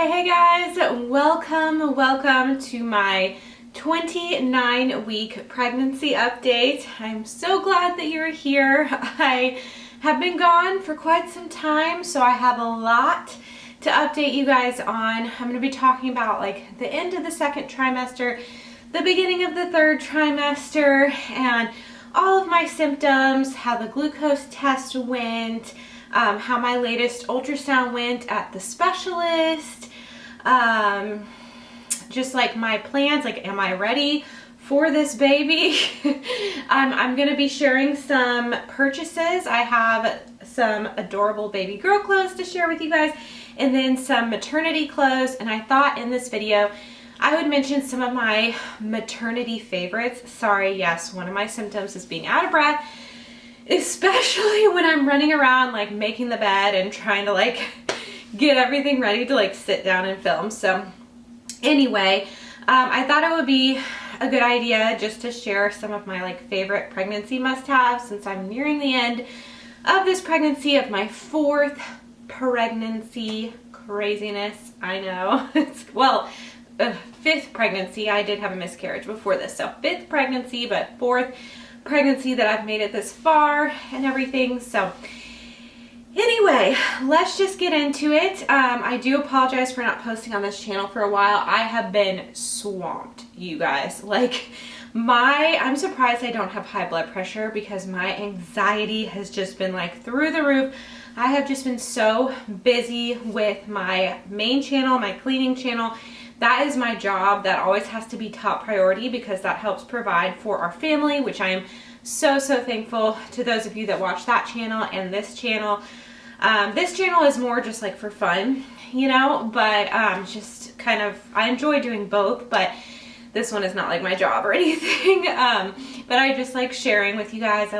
Hey guys, welcome to my 29-week pregnancy update. I'm so glad that you're here. I have been gone for quite some time, so I have a lot to update you guys on. I'm going to be talking about like the end of the second trimester, the beginning of the third trimester, and all of my symptoms, how the glucose test went, how my latest ultrasound went at the specialist, just like my plans, like am I ready for this baby? I'm going to be sharing some purchases. I have some adorable baby girl clothes to share with you guys, and then some maternity clothes, and I thought in this video I would mention some of my maternity favorites. Sorry, yes, one of my symptoms is being out of breath, especially when I'm running around like making the bed and trying to like get everything ready to like sit down and film. So anyway, I thought it would be a good idea just to share some of my like favorite pregnancy must-haves since I'm nearing the end of this pregnancy, of my fourth pregnancy. Craziness, I know. Fifth pregnancy. I did have a miscarriage before this, so fifth pregnancy, but fourth pregnancy that I've made it this far and everything. So anyway, let's just get into it. I do apologize for not posting on this channel for a while. I have been swamped, you guys. Like I'm surprised I don't have high blood pressure because my anxiety has just been like through the roof. I have just been so busy with my main channel, my cleaning channel. That is my job. That always has to be top priority because that helps provide for our family, which I am so thankful to those of you that watch that channel and this channel. This channel is more just like for fun, you know, but just kind of, I enjoy doing both, but this one is not like my job or anything. But I just like sharing with you guys. I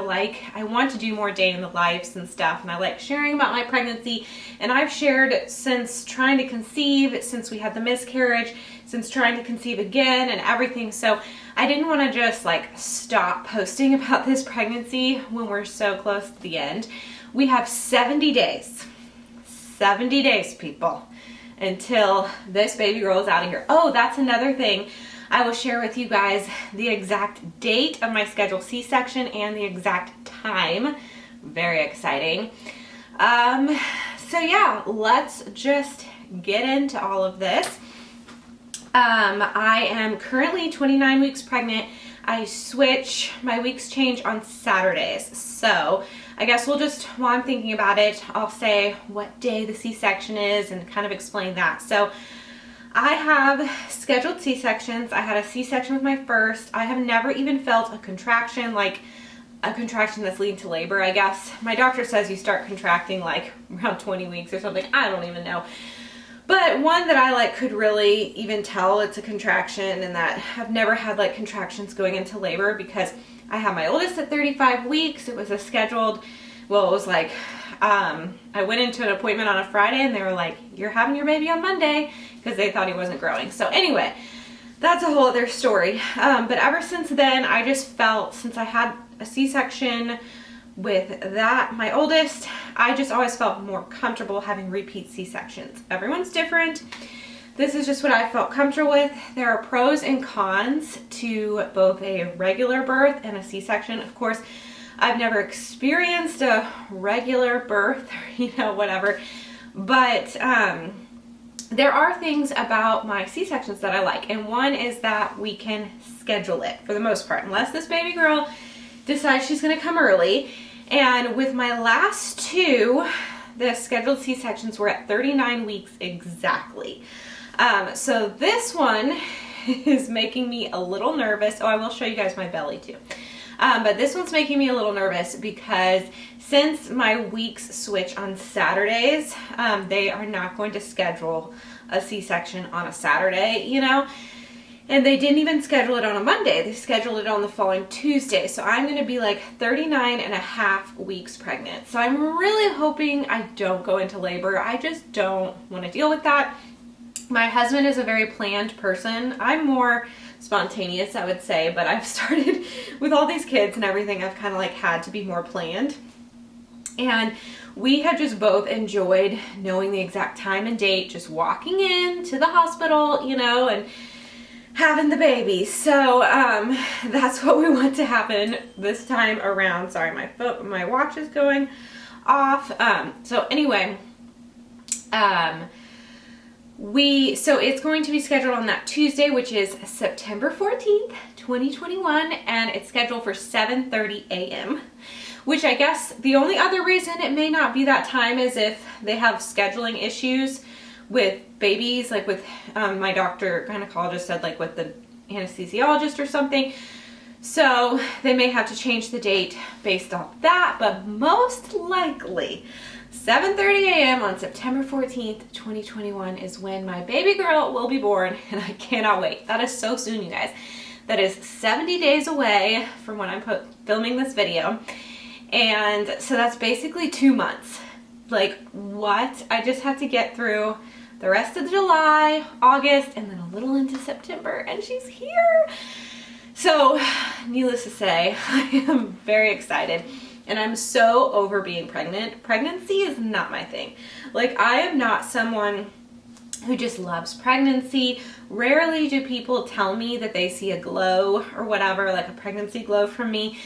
want to do more day in the lives and stuff, and I like sharing about my pregnancy. And I've shared since trying to conceive, since we had the miscarriage, since trying to conceive again and everything. So I didn't want to just like stop posting about this pregnancy when we're so close to the end. We have 70 days, people, until this baby girl is out of here. Oh, that's another thing. I will share with you guys the exact date of my scheduled C-section and the exact time. Very exciting. So yeah, let's just get into all of this. I am currently 29 weeks pregnant. I switch, my weeks change on Saturdays. So I guess we'll just, while I'm thinking about it, I'll say what day the C-section is and kind of explain that. So I have scheduled C-sections. I had a C-section with my first. I have never even felt a contraction, like a contraction that's leading to labor, I guess. My doctor says you start contracting like around 20 weeks or something. I don't even know. But one that I like could really even tell it's a contraction, and that I've never had like contractions going into labor because I had my oldest at 35 weeks. It was a scheduled, well, it was like, I went into an appointment on a Friday and they were like, you're having your baby on Monday, because they thought he wasn't growing. So anyway, that's a whole other story. But ever since then, I just felt, since I had a C-section with that, my oldest, I just always felt more comfortable having repeat C-sections. Everyone's different. This is just what I felt comfortable with. There are pros and cons to both a regular birth and a C-section. Of course, I've never experienced a regular birth, you know, whatever. But there are things about my C-sections that I like. And one is that we can schedule it for the most part, unless this baby girl decides she's going to come early. And with my last two, the scheduled C-sections were at 39 weeks exactly. So this one is making me a little nervous. Oh, I will show you guys my belly too. But this one's making me a little nervous because since my weeks switch on Saturdays, they are not going to schedule a C-section on a Saturday, you know, and they didn't even schedule it on a Monday. They scheduled it on the following Tuesday. So I'm going to be like 39 and a half weeks pregnant. So I'm really hoping I don't go into labor. I just don't want to deal with that. My husband is a very planned person. I'm more spontaneous, I would say, but I've started with all these kids and everything. I've kind of like had to be more planned. And we have just both enjoyed knowing the exact time and date, just walking in to the hospital, you know, and having the baby. So that's what we want to happen this time around. Sorry, my watch is going off. So anyway, so it's going to be scheduled on that Tuesday, which is September 14th, 2021, and it's scheduled for 7:30 a.m. Which I guess the only other reason it may not be that time is if they have scheduling issues with babies, like with my doctor, gynecologist said, like with the anesthesiologist or something. So they may have to change the date based on that, but most likely 7:30 a.m. on September 14th, 2021 is when my baby girl will be born, and I cannot wait. That is so soon, you guys. That is 70 days away from when I'm filming this video. And so that's basically 2 months. Like, what? I just have to get through the rest of July, August, and then a little into September, and she's here. So, needless to say, I am very excited, and I'm so over being pregnant. Pregnancy is not my thing. Like, I am not someone who just loves pregnancy. Rarely do people tell me that they see a glow or whatever, like a pregnancy glow from me.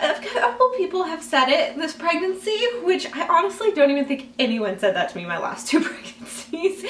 A couple people have said it this pregnancy, which I honestly don't even think anyone said that to me my last 2 pregnancies.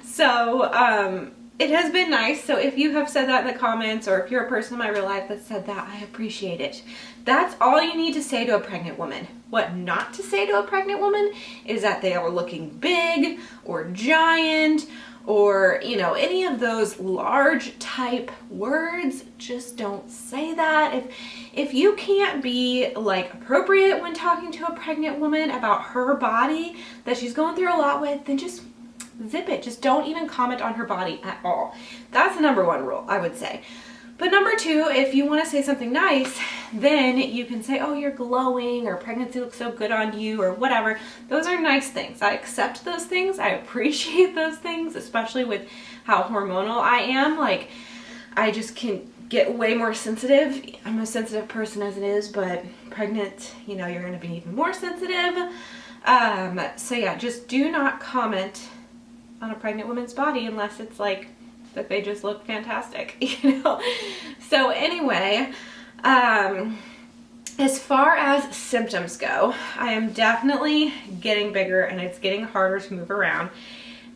So it has been nice. So if you have said that in the comments, or if you're a person in my real life that said that, I appreciate it. That's all you need to say to a pregnant woman. What not to say to a pregnant woman is that they are looking big or giant, or, you know, any of those large type words. Just don't say that. If you can't be like appropriate when talking to a pregnant woman about her body that she's going through a lot with, then just zip it. Just don't even comment on her body at all. That's the number 1 rule, I would say. But number 2, if you want to say something nice, then you can say, oh, you're glowing, or pregnancy looks so good on you, or whatever. Those are nice things. I accept those things. I appreciate those things, especially with how hormonal I am. Like, I just can get way more sensitive. I'm a sensitive person as it is, but pregnant, you know, you're going to be even more sensitive. So yeah, just do not comment on a pregnant woman's body unless it's like that they just look fantastic, you know? So anyway, as far as symptoms go, I am definitely getting bigger, and it's getting harder to move around.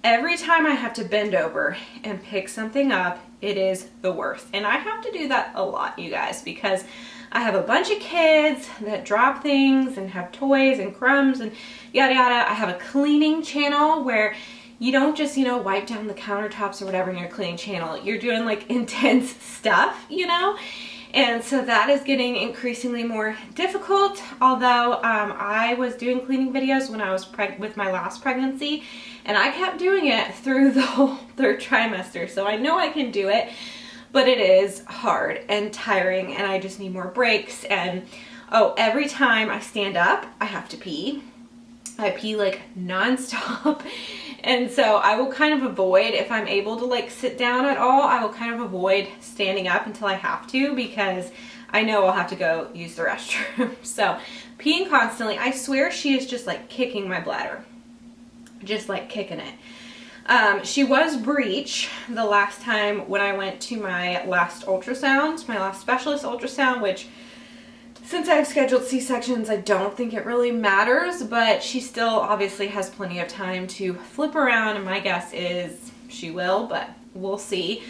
Every time I have to bend over and pick something up, it is the worst. And I have to do that a lot, you guys, because I have a bunch of kids that drop things and have toys and crumbs and yada yada. I have a cleaning channel where you don't just, you know, wipe down the countertops or whatever in your cleaning channel. You're doing like intense stuff, you know? And so that is getting increasingly more difficult. Although I was doing cleaning videos when I was with my last pregnancy, and I kept doing it through the whole 3rd trimester. So I know I can do it, but it is hard and tiring, and I just need more breaks. And oh, every time I stand up, I have to pee. I pee like nonstop. And so I will kind of avoid, if I'm able to like sit down at all, I will kind of avoid standing up until I have to, because I know I'll have to go use the restroom. So peeing constantly. I swear she is just like kicking my bladder. Just like kicking it. She was breech the last time when I went to my last ultrasound, my last specialist ultrasound, which since I've scheduled C-sections, I don't think it really matters, but she still obviously has plenty of time to flip around, and my guess is she will, but we'll see.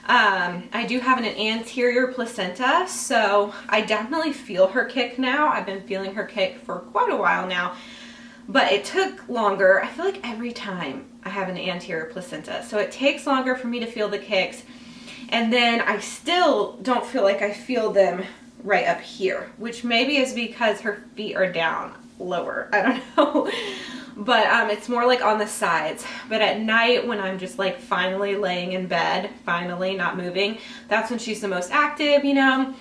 I do have an anterior placenta, so I definitely feel her kick now. I've been feeling her kick for quite a while now, but it took longer. I feel like every time I have an anterior placenta, so it takes longer for me to feel the kicks, and then I still don't feel like I feel them right up here, which maybe is because her feet are down lower. I don't know. But it's more like on the sides. But at night, when I'm just like finally laying in bed, finally not moving, that's when she's the most active, you know?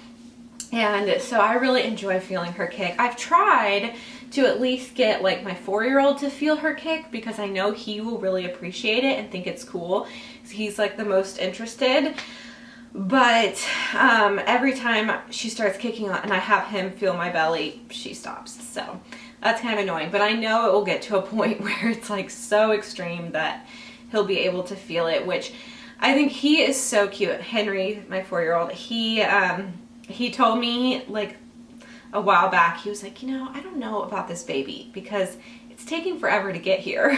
And so I really enjoy feeling her kick. I've tried to at least get like my 4-year-old to feel her kick, because I know he will really appreciate it and think it's cool. He's like the most interested. But every time she starts kicking on and I have him feel my belly, she stops. So that's kind of annoying, but I know it will get to a point where it's like so extreme that he'll be able to feel it, which I think he is so cute. Henry, my 4-year-old, he told me like a while back, he was like, you know, I don't know about this baby because it's taking forever to get here.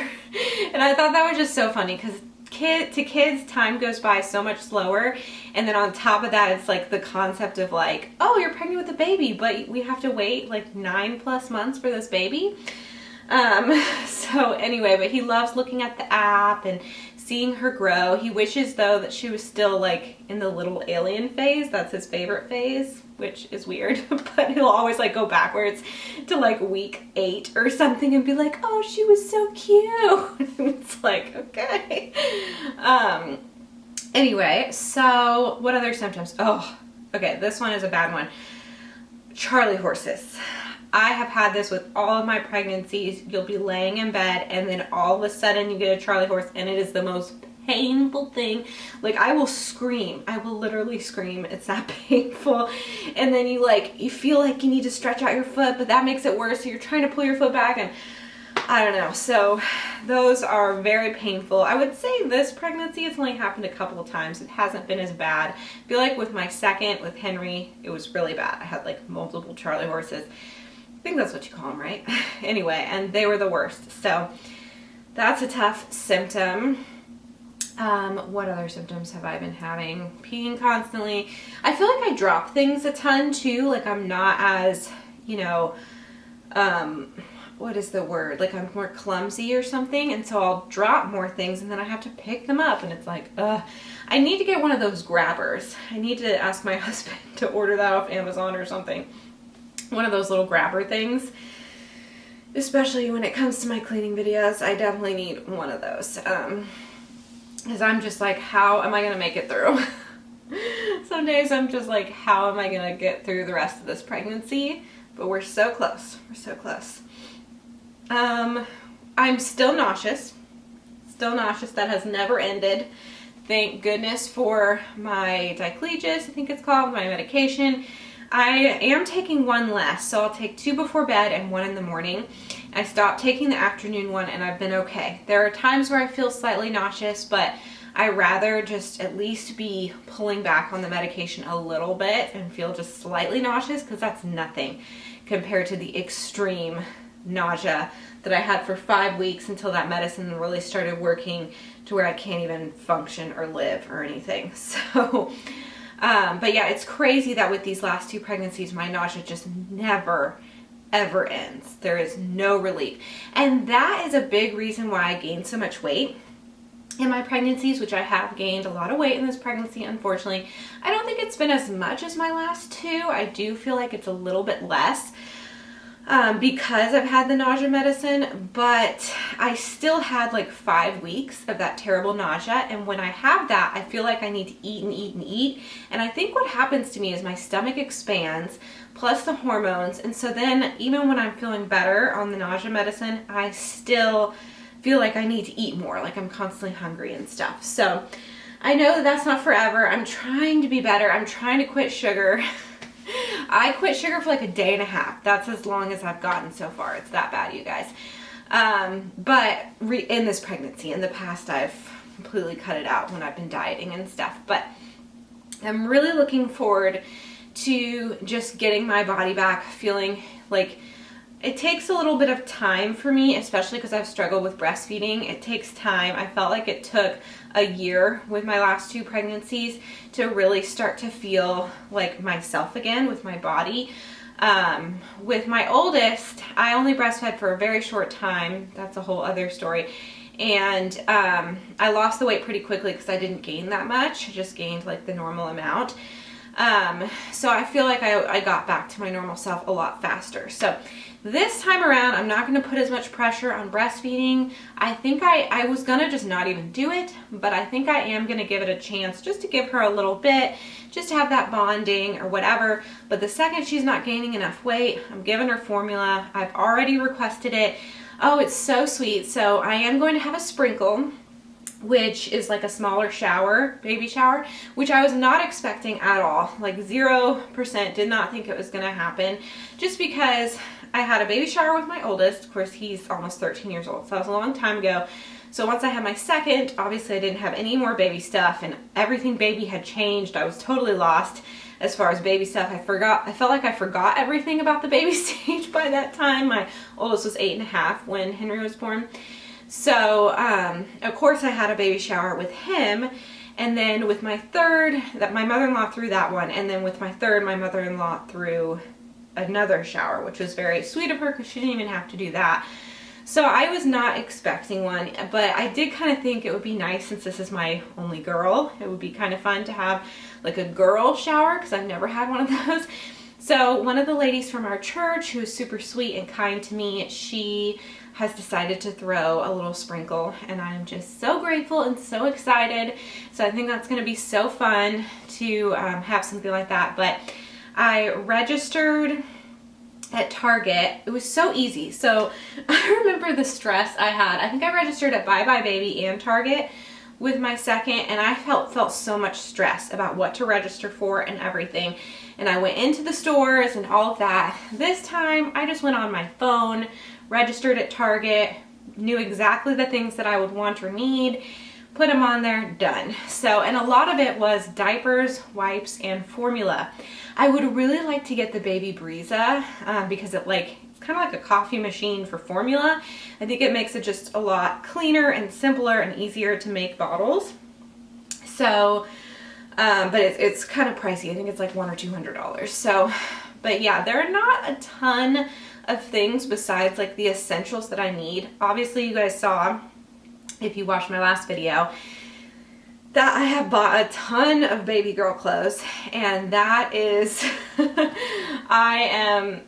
And I thought that was just so funny because kids, time goes by so much slower. And then on top of that, it's like the concept of like, oh, you're pregnant with a baby, but we have to wait like 9+ months for this baby. So anyway, but he loves looking at the app and seeing her grow. He wishes though that she was still like in the little alien phase. That's his favorite phase, which is weird, but he'll always like go backwards to like week 8 or something and be like, oh, she was so cute. It's like, okay. Anyway, so what other symptoms? Oh, okay, this one is a bad one. Charlie horses. I have had this with all of my pregnancies. You'll be laying in bed and then all of a sudden you get a Charlie horse and it is the most painful thing. Like I will scream. I will literally scream. It's that painful. And then you feel like you need to stretch out your foot, but that makes it worse. So you're trying to pull your foot back and I don't know. So those are very painful. I would say this pregnancy, it's only happened a couple of times. It hasn't been as bad. I feel like with my second, with Henry, it was really bad. I had like multiple Charlie horses. I think that's what you call them, right? Anyway, and they were the worst. So that's a tough symptom. What other symptoms have I been having? Peeing constantly. I feel like I drop things a ton too. Like I'm not as, you know, what is the word? Like I'm more clumsy or something. And so I'll drop more things and then I have to pick them up and it's like, I need to get one of those grabbers. I need to ask my husband to order that off Amazon or something. One of those little grabber things. Especially when it comes to my cleaning videos, I definitely need one of those. Because I'm just like, how am I going to make it through? Some days I'm just like, how am I going to get through the rest of this pregnancy? But we're so close. We're so close. I'm still nauseous. Still nauseous. That has never ended. Thank goodness for my diclegis, I think it's called, my medication. I am taking one less, so I'll take 2 before bed and 1 in the morning. I stopped taking the afternoon one and I've been okay. There are times where I feel slightly nauseous, but I rather just at least be pulling back on the medication a little bit and feel just slightly nauseous because that's nothing compared to the extreme nausea that I had for 5 weeks until that medicine really started working to where I can't even function or live or anything. So but yeah, it's crazy that with these last 2 pregnancies, my nausea just never, ever ends. There is no relief. And that is a big reason why I gained so much weight in my pregnancies, which I have gained a lot of weight in this pregnancy, unfortunately. I don't think it's been as much as my last 2. I do feel like it's a little bit less because I've had the nausea medicine, but I still had like 5 weeks of that terrible nausea. And when I have that, I feel like I need to eat and eat and eat. And I think what happens to me is my stomach expands plus the hormones. And so then even when I'm feeling better on the nausea medicine, I still feel like I need to eat more, like I'm constantly hungry and stuff. So I know that that's not forever. I'm trying to be better. I'm trying to quit sugar. I quit sugar for like a day and a half. That's as long as I've gotten so far. It's that bad, you guys. But in this pregnancy, in the past, I've completely cut it out when I've been dieting and stuff. But I'm really looking forward to just getting my body back, feeling like it takes a little bit of time for me, especially because I've struggled with breastfeeding. It takes time. I felt like it took a year with my last 2 pregnancies to really start to feel like myself again with my body. With my oldest, I only breastfed for a very short time. That's a whole other story. And I lost the weight pretty quickly because I didn't gain that much. I just gained like the normal amount. So I feel like I got back to my normal self a lot faster. So this time around, I'm not going to put as much pressure on breastfeeding. I think I was going to just not even do it, but I think I am going to give it a chance just to give her a little bit, just to have that bonding or whatever. But the second she's not gaining enough weight, I'm giving her formula. I've already requested it. Oh, it's so sweet. So I am going to have a sprinkle, which is like a smaller shower, baby shower, which I was not expecting at all. Like 0%, did not think it was going to happen, just because I had a baby shower with my oldest. Of course, he's almost 13 years old, so that was a long time ago. So once I had my second, obviously I didn't have any more baby stuff, and everything baby had changed. I was totally lost as far as baby stuff. I felt like I forgot everything about the baby stage by that time. My oldest was 8.5 when Henry was born. So, of course I had a baby shower with him, and then with my third, that my mother-in-law threw that one, and then with my third, my mother-in-law threw another shower, which was very sweet of her because she didn't even have to do that. So I was not expecting one, but I did kind of think it would be nice, since this is my only girl, it would be kind of fun to have like a girl shower, because I've never had one of those. So one of the ladies from our church, who is super sweet and kind to me, she has decided to throw a little sprinkle, and I'm just so grateful and so excited. So I think that's going to be so fun to have something like that. But I registered at Target. It was so easy. So I remember the stress I had. I think I registered at Bye Bye Baby and Target with my second, and I felt so much stress about what to register for and everything. And I went into the stores and all of that. This time I just went on my phone, registered at Target, knew exactly the things that I would want or need, put them on there, done. So, and a lot of it was diapers, wipes, and formula. I would really like to get the Baby Breeza because it's kind of like a coffee machine for formula. I think it makes it just a lot cleaner and simpler and easier to make bottles. So, but it's kind of pricey. I think it's like $100 or $200. So, but yeah, there are not a ton of things besides like the essentials that I need. Obviously, you guys saw, if you watched my last video, that I have bought a ton of baby girl clothes, and that is, I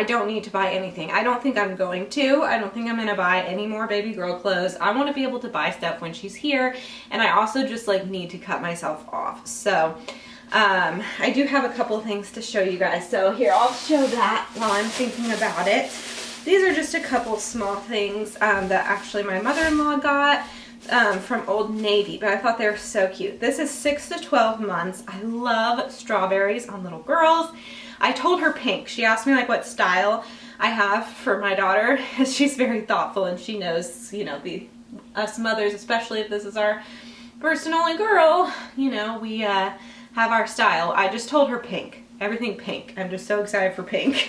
don't need to buy anything. I don't think I'm going to. I don't think I'm going to buy any more baby girl clothes. I want to be able to buy stuff when she's here, and I also just like need to cut myself off. So I do have a couple of things to show you guys. So here, I'll show that while I'm thinking about it. These are just a couple small things that actually my mother-in-law got from Old Navy, but I thought they were so cute. This is 6 to 12 months. I love strawberries on little girls. I told her pink. She asked me like what style I have for my daughter. She's very thoughtful, and she knows, you know, us mothers, especially if this is our first and only girl, you know, we have our style. I just told her pink. Everything pink. I'm just so excited for pink.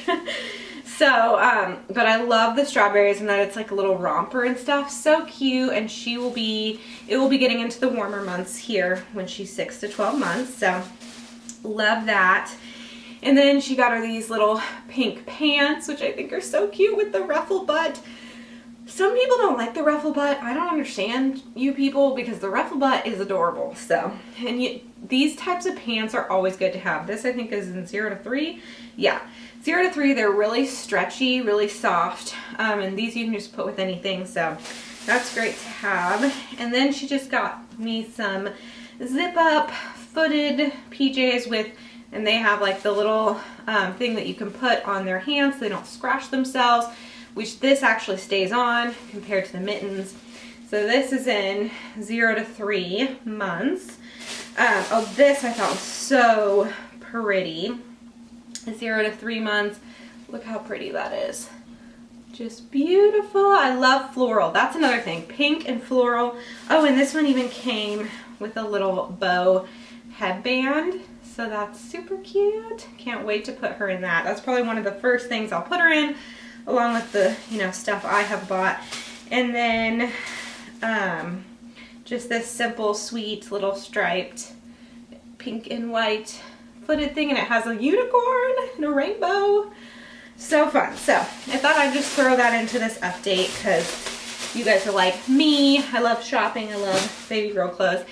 So, but I love the strawberries, and that it's like a little romper and stuff. So cute, and it will be getting into the warmer months here when she's 6 to 12 months. So, love that. And then she got her these little pink pants, which I think are so cute with the ruffle butt. Some people don't like the ruffle butt. I don't understand you people, because the ruffle butt is adorable. So, and these types of pants are always good to have. This I think is in 0 to 3. Yeah, 0 to 3, they're really stretchy, really soft. And these you can just put with anything. So that's great to have. And then she just got me some zip up footed PJs with, and they have like the little thing that you can put on their hands so they don't scratch themselves, which this actually stays on compared to the mittens. So this is in 0 to 3 months. Oh, this I thought was so pretty. 0 to 3 months. Look how pretty that is. Just beautiful. I love floral. That's another thing. Pink and floral. Oh, and this one even came with a little bow headband. So that's super cute. Can't wait to put her in that. That's probably one of the first things I'll put her in, along with the, you know, stuff I have bought. And then just this simple, sweet, little striped pink and white footed thing, and it has a unicorn and a rainbow. So fun. So I thought I'd just throw that into this update because you guys are like me. I love shopping. I love baby girl clothes.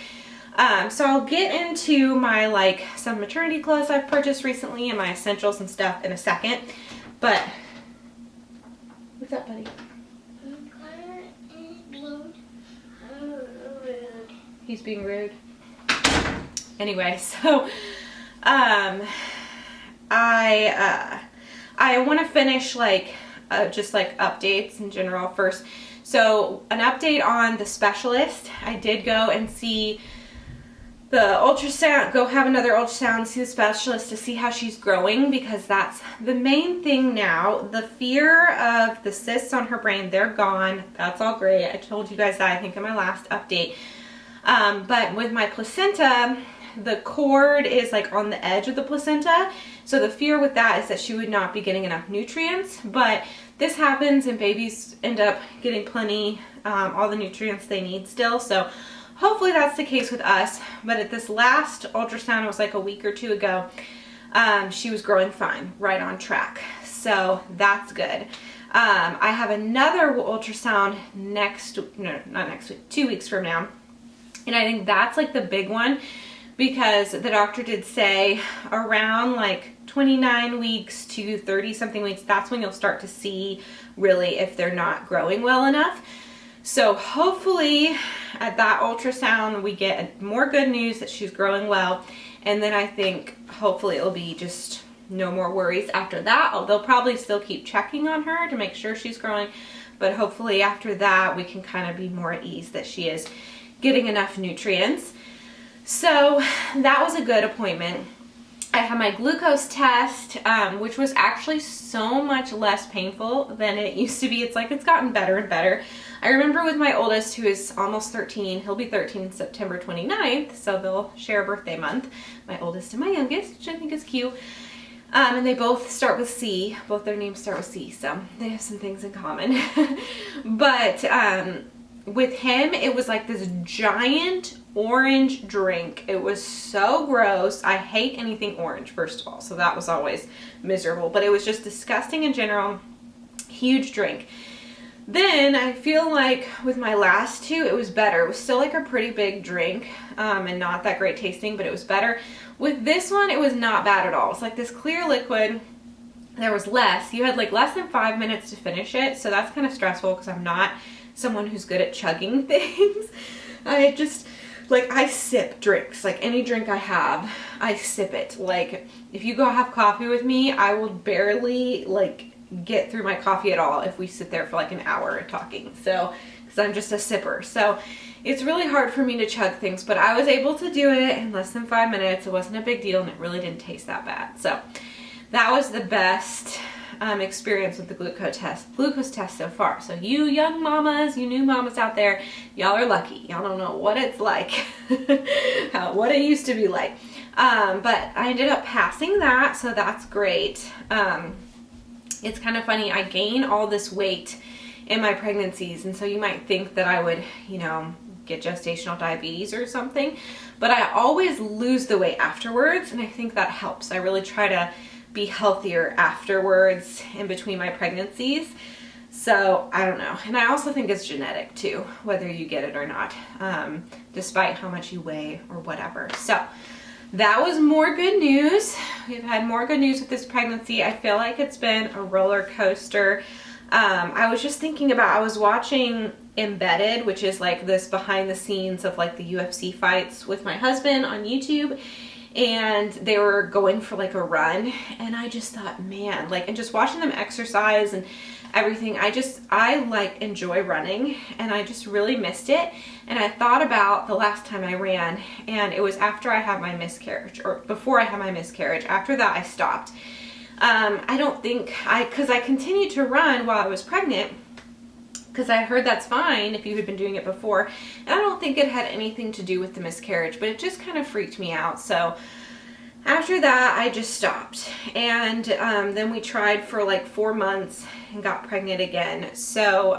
So I'll get into my some maternity clothes I've purchased recently and my essentials and stuff in a second. But what's up, buddy? He's being rude. Anyway, so I want to finish just updates in general first. So an update on the specialist. I did go and see the ultrasound, go have another ultrasound, see the specialist to see how she's growing, because that's the main thing now. The fear of the cysts on her brain, they're gone. That's all great. I told you guys that, I think, in my last update. But with my placenta, the cord is like on the edge of the placenta. So the fear with that is that she would not be getting enough nutrients. But this happens and babies end up getting plenty, all the nutrients they need still. So hopefully that's the case with us. But at this last ultrasound, it was like a week or two ago, she was growing fine, right on track. So that's good. I have another ultrasound not next week, 2 weeks from now. And I think that's like the big one, because the doctor did say around like 29 weeks to 30 something weeks, that's when you'll start to see really if they're not growing well enough. So hopefully at that ultrasound we get more good news that she's growing well, and then I think hopefully it'll be just no more worries after that. They'll probably still keep checking on her to make sure she's growing, but hopefully after that we can kind of be more at ease that she is getting enough nutrients. So that was a good appointment. I had my glucose test, which was actually so much less painful than it used to be. It's like it's gotten better and better. I remember with my oldest, who is almost 13, he'll be 13 September 29th, so they'll share a birthday month, my oldest and my youngest, which I think is cute. And they both start with C. Both their names start with C, so they have some things in common. But with him, it was like this giant orange drink. It was so gross. I hate anything orange, first of all, so that was always miserable. But it was just disgusting in general. Huge drink. Then I feel like with my last two, it was better. It was still like a pretty big drink, and not that great tasting, but it was better. With this one, it was not bad at all. It's like this clear liquid. There was less. You had like less than 5 minutes to finish it, so that's kind of stressful because I'm not someone who's good at chugging things. I just, like, I sip drinks. Like, any drink I have, I sip it. Like, if you go have coffee with me, I will barely, like, get through my coffee at all if we sit there for like an hour talking. So, because I'm just a sipper. So, it's really hard for me to chug things, but I was able to do it in less than 5 minutes. It wasn't a big deal, and it really didn't taste that bad. So, that was the best experience with the glucose test so far. So you young mamas, you new mamas out there, y'all are lucky. Y'all don't know what it's like, what it used to be like. But I ended up passing that, so that's great. It's kind of funny. I gain all this weight in my pregnancies, and so you might think that I would, you know, get gestational diabetes or something, but I always lose the weight afterwards, and I think that helps. I really try to be healthier afterwards in between my pregnancies. So I don't know. And I also think it's genetic too, whether you get it or not, despite how much you weigh or whatever. So that was more good news. We've had more good news with this pregnancy. I feel like it's been a roller coaster. I was just thinking about, I was watching Embedded, which is like this behind the scenes of like the UFC fights with my husband on YouTube. And they were going for like a run, and I just thought, man, like, and just watching them exercise and everything, I like enjoy running, and I just really missed it. And I thought about the last time I ran, and it was after I had my miscarriage, or before I had my miscarriage. After that, I stopped. I don't think because I continued to run while I was pregnant, because I heard that's fine if you had been doing it before. And I don't think it had anything to do with the miscarriage, but it just kind of freaked me out. So after that, I just stopped. And then we tried for like 4 months and got pregnant again. So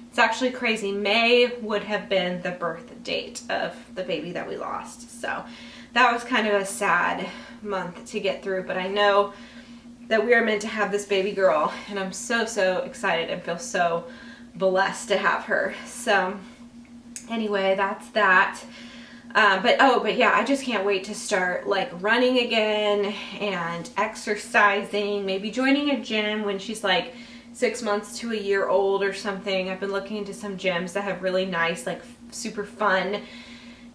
it's actually crazy. May would have been the birth date of the baby that we lost. So that was kind of a sad month to get through, but I know that we are meant to have this baby girl, and I'm so, so excited and feel so blessed to have her. So anyway, that's that. But yeah, I just can't wait to start like running again and exercising, maybe joining a gym when she's like 6 months to a year old or something. I've been looking into some gyms that have really nice, like super fun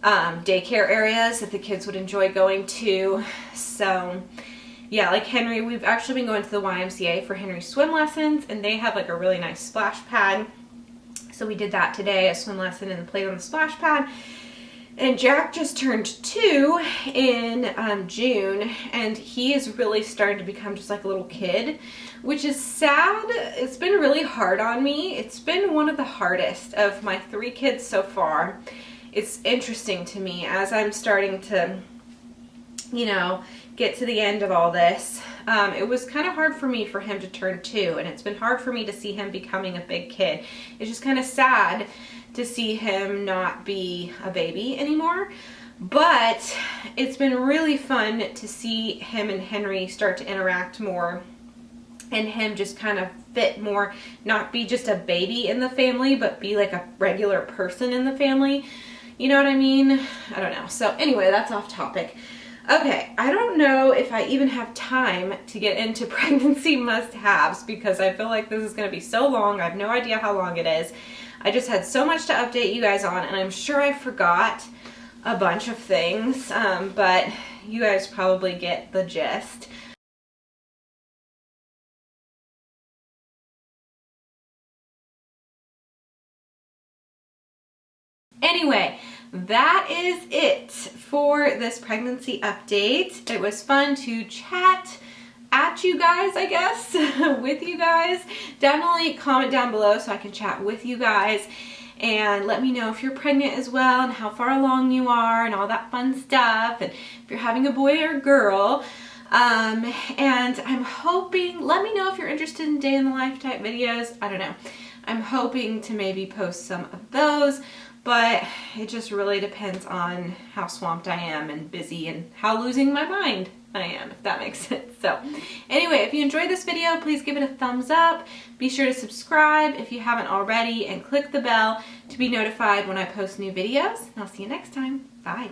daycare areas that the kids would enjoy going to. So yeah, like Henry, we've actually been going to the YMCA for Henry's swim lessons, and they have like a really nice splash pad. So we did that today, a swim lesson, and played on the splash pad. And Jack just turned 2 in June, and he is really starting to become just like a little kid, which is sad. It's been really hard on me. It's been one of the hardest of my 3 kids so far. It's interesting to me as I'm starting to, you know, get to the end of all this. It was kind of hard for me for him to turn 2, and it's been hard for me to see him becoming a big kid. It's just kind of sad to see him not be a baby anymore. But it's been really fun to see him and Henry start to interact more, and him just kind of fit more, not be just a baby in the family, but be like a regular person in the family. You know what I mean? I don't know. So anyway, that's off topic. Okay, I don't know if I even have time to get into pregnancy must-haves because I feel like this is going to be so long. I have no idea how long it is. I just had so much to update you guys on, and I'm sure I forgot a bunch of things, but you guys probably get the gist. Anyway, that is it for this pregnancy update. It was fun to chat at you guys, I guess, with you guys. Definitely comment down below so I can chat with you guys, and let me know if you're pregnant as well and how far along you are and all that fun stuff, and if you're having a boy or a girl. And I'm hoping, let me know if you're interested in day in the life type videos. I don't know. I'm hoping to maybe post some of those, but it just really depends on how swamped I am and busy and how losing my mind I am, if that makes sense. So anyway, if you enjoyed this video, please give it a thumbs up. Be sure to subscribe if you haven't already, and click the bell to be notified when I post new videos. And I'll see you next time. Bye.